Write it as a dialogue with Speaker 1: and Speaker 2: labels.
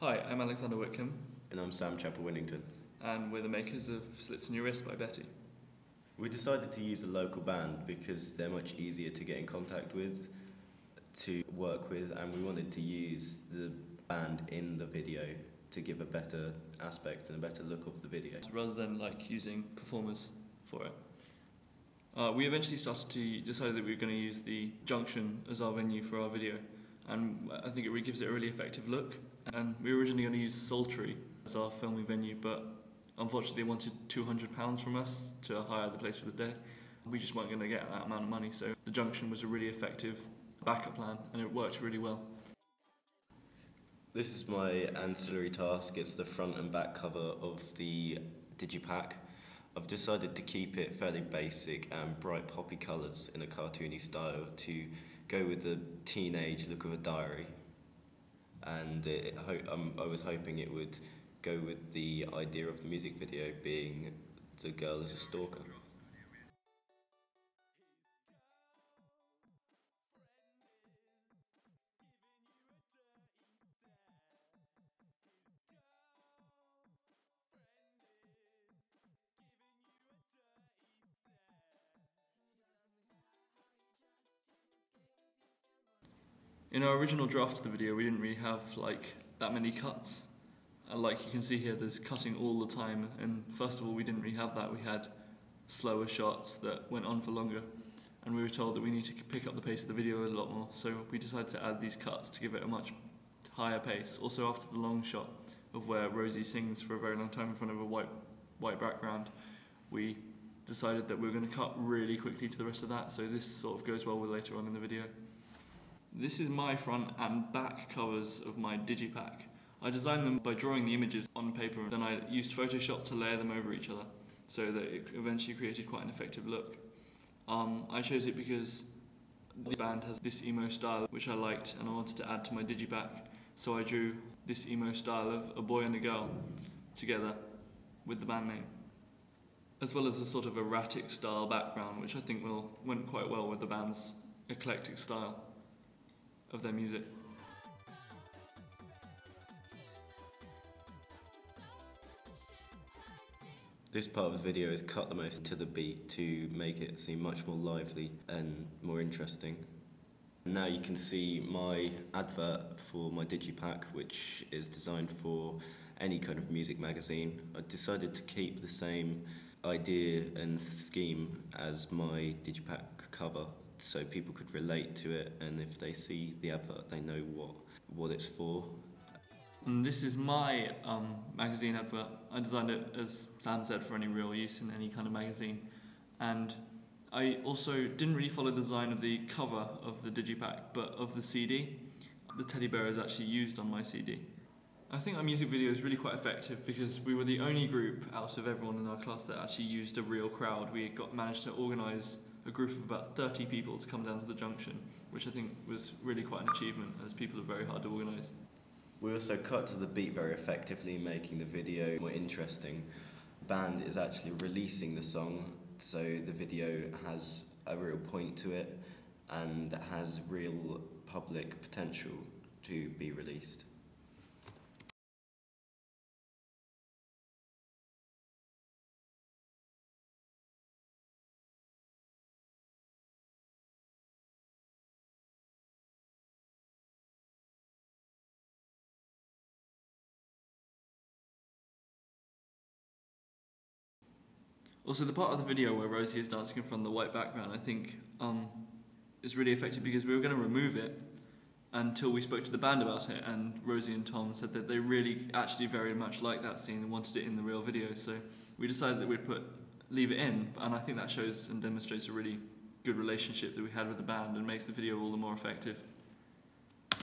Speaker 1: Hi, I'm Alexander Whitcomb,
Speaker 2: And I'm Sam Chapel-Winnington.
Speaker 1: and we're the makers of Slits in Your Wrist by Betty.
Speaker 2: We decided to use a local band because they're much easier to get in contact with, to work with, and we wanted to use the band in the video to give a better aspect and a better look of the video.
Speaker 1: Rather than using performers for it. We eventually decided that we were going to use the Junction as our venue for our video, and I think it really gives it a really effective look. And we were originally going to use Sultry as our filming venue, but unfortunately they wanted £200 from us to hire the place for the day. We just weren't going to get that amount of money, so the Junction was a really effective backup plan, and it worked really well.
Speaker 2: This is my ancillary task. It's the front and back cover of the digipack. I've decided to keep it fairly basic and bright poppy colours in a cartoony style to go with the teenage look of a diary. And I was hoping it would go with the idea of the music video being the girl as a stalker.
Speaker 1: In our original draft of the video, we didn't really have that many cuts. Like you can see here, there's cutting all the time, and first of all, we didn't really have that. We had slower shots that went on for longer, and we were told that we need to pick up the pace of the video a lot more, so we decided to add these cuts to give it a much higher pace. Also, after the long shot of where Rosie sings for a very long time in front of a white background, we decided that we were going to cut really quickly to the rest of that, so this sort of goes well with later on in the video. This is my front and back covers of my digipack. I designed them by drawing the images on paper, then I used Photoshop to layer them over each other so that it eventually created quite an effective look. I chose it because the band has this emo style which I liked and I wanted to add to my digipack, so I drew this emo style of a boy and a girl together with the band name, as well as a sort of erratic style background which I think went quite well with the band's eclectic style of their music.
Speaker 2: This part of the video is cut the most to the beat to make it seem much more lively and more interesting. Now you can see my advert for my digipack, which is designed for any kind of music magazine. I decided to keep the same idea and scheme as my digipack cover, so people could relate to it, and if they see the advert they know what it's for.
Speaker 1: And this is my magazine advert. I designed it, as Sam said, for any real use in any kind of magazine, and I also didn't really follow the design of the cover of the digipack but of the CD. The teddy bear is actually used on my CD. I think our music video is really quite effective because we were the only group out of everyone in our class that actually used a real crowd. We managed to organise a group of about 30 people to come down to the Junction, which I think was really quite an achievement, as people are very hard to organise.
Speaker 2: We also cut to the beat very effectively, making the video more interesting. The band is actually releasing the song, so the video has a real point to it and has real public potential to be released.
Speaker 1: Also, the part of the video where Rosie is dancing in front of the white background, I think, is really effective because we were going to remove it until we spoke to the band about it, and Rosie and Tom said that they really actually very much liked that scene and wanted it in the real video, so we decided that we'd leave it in, and I think that shows and demonstrates a really good relationship that we had with the band and makes the video all the more effective.